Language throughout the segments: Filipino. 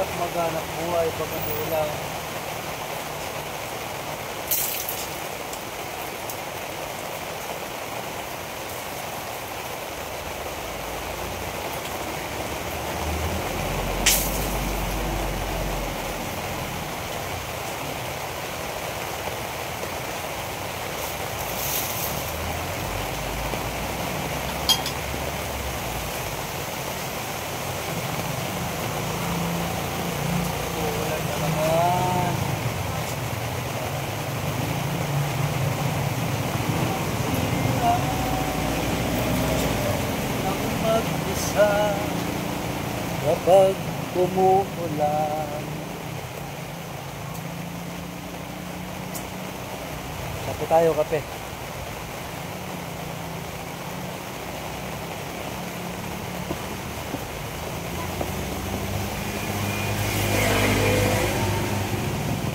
Hirap maghanap buhay pag umuulan. Kapag umuulan. Kape tayo, kape.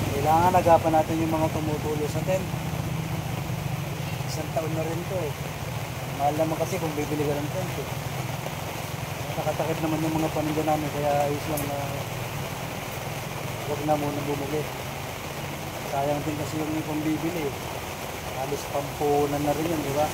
Kailangan agapan natin yung mga tumutulo sa tent. Isang taon na rin to eh. Mahal naman kasi kung bibili ka ng tent eh. Nakatakip naman yung mga paninda namin, kaya ayos lang na huwag na muna bumili. Sayang din kasi yung pambibili eh. Halos pampunan na rin yun, di ba?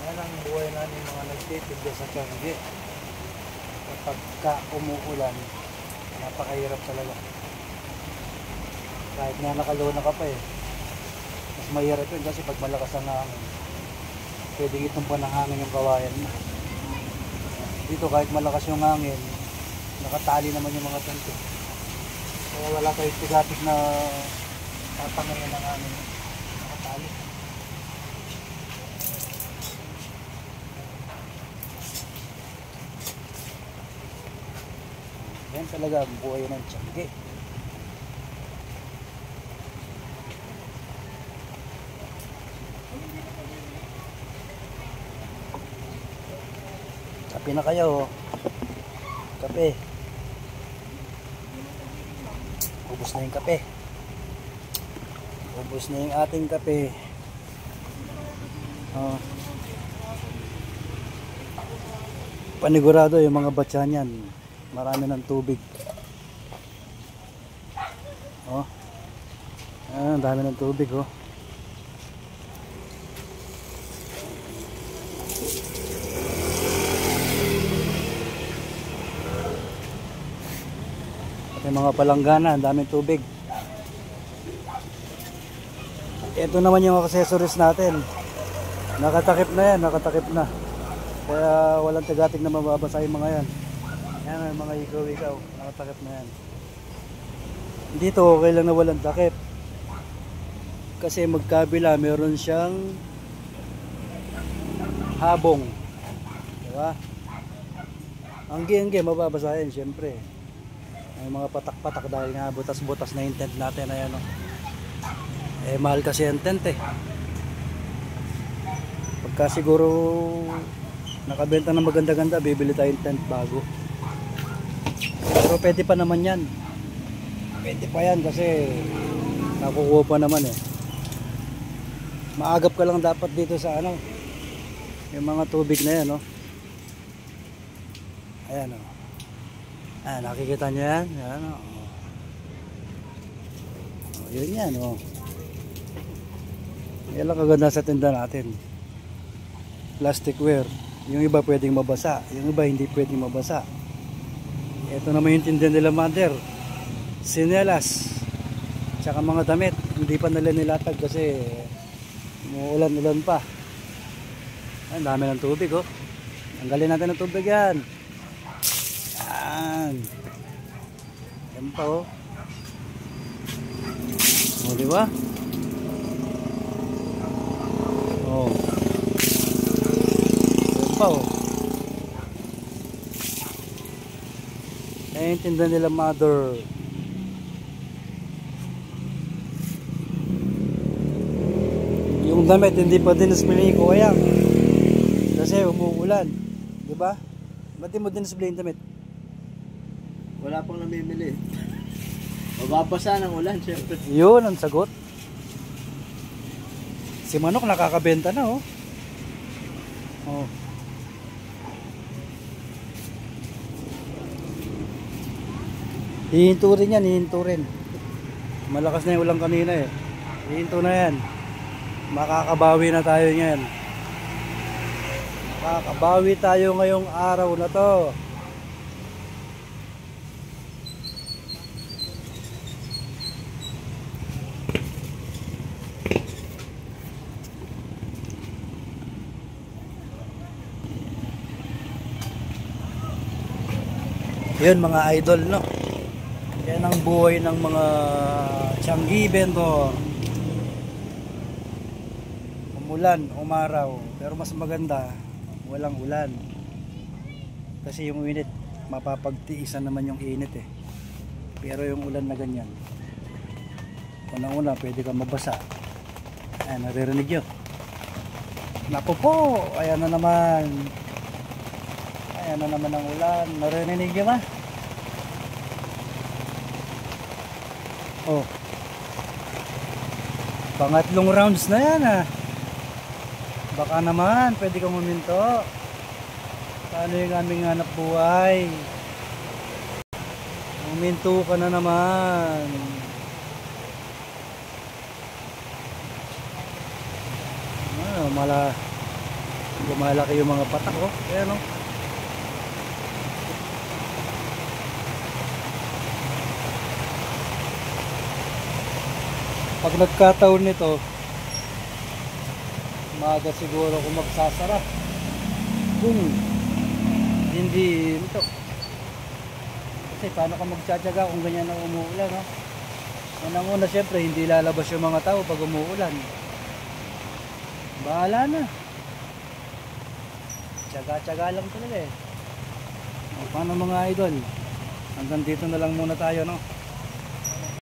Yan ang buhay namin mga nagtitinda sa Tiangge. Kapag umuulan, napakahirap talaga. Kahit nga nakaluna ka pa eh, mas mahirap yun kasi pag malakas ang hangin, pwedeng itumpa ng hangin yung kawayan mo. Dito kahit malakas yung hangin, nakatali naman yung mga tento. Kaya wala kayong tigatik na tatangayan ng hangin. Nakatali. Yan talaga ang buhay ng Tiangge. Kape na kayo. Kape. Ubus na yung kape. Ubus na yung ating kape. Panigurado yung mga batsa niyan. Marami ng tubig. Ang dami ng tubig At yung mga palanggana, ang daming tubig. Ito naman yung accessories natin. Nakatakip na yan, nakatakip na. Kaya walang tigatig na mababasa yung mga yan. Yan ang mga ikaw-ikaw, nakatakip na yan. Dito okay lang na walang takip. Kasi magkabila meron siyang habong. Diba? Anggi-anggi, mababasa yan syempre. May mga patak-patak dahil nga butas-butas na yung tent natin. Ayan, eh mahal kasi yung tent eh. Pagka siguro nakabenta ng maganda-ganda, bibili tayong tent bago. Pero pwede pa naman yan. Pwede pa yan kasi nakukuha pa naman eh. Maagap ka lang dapat dito sa yung mga tubig na yan Ayan Ayan, nakikita nyo yan? Ayan yun yan Yan lang kaganda sa tinda natin. Plasticware. Yung iba pwedeng mabasa, yung iba hindi pwedeng mabasa. Ito naman yung tinda nila mother, sinelas, tsaka mga damit. Hindi pa nila nilatag kasi umuulan-ulan pa. Ang dami ng tubig Tanggalin natin ng tubig yan. Yan. Yan pa diba? Oh. Ayan pa oh. Naiintindihan nila mother. Yung damit hindi pa din display ko ayan. Kasi umuulan, 'di ba? Ba't di mo din display yung damit? Wala pang namimili. Mababasa ng ulan, syempre. Yun ang sagot. Si Manok nakakabenta na oh. Oh. Hihinto rin yan, hihinto rin. Malakas na yung ulang kanina eh. Hihinto na yan. Makakabawi na tayo ngayon. Makakabawi tayo ngayong araw na to. Yun mga idol no. Yan ang buhay ng mga Tiangge vendor. Umulan, umaraw, pero mas maganda walang ulan. Kasi yung init, mapapagtiisan naman yung init eh. Pero yung ulan na ganyan, unang-una pwede kang mabasa. Ayan, naririnig nyo. Napo po, ayan na naman. Ayan na naman ang ulan. Naririnig nyo ba? Oh. Pangatlong rounds na yan ah. Baka naman pwede kang huminto. Paano yung aming hanap buhay? Huminto ka na naman. Lumalaki yung mga patak oh. Ayan oh. Pag nagkataon nito, maaga siguro kung magsasara. Kung hindi ito. Kasi paano ka magtsatsaga kung ganyan na umuulan, no? Unang-una syempre hindi lalabas yung mga tao pag umuulan. Bahala na. Tsaga-tsaga lang talaga eh. O, paano mga idol? Hanggang dito na lang muna tayo, no?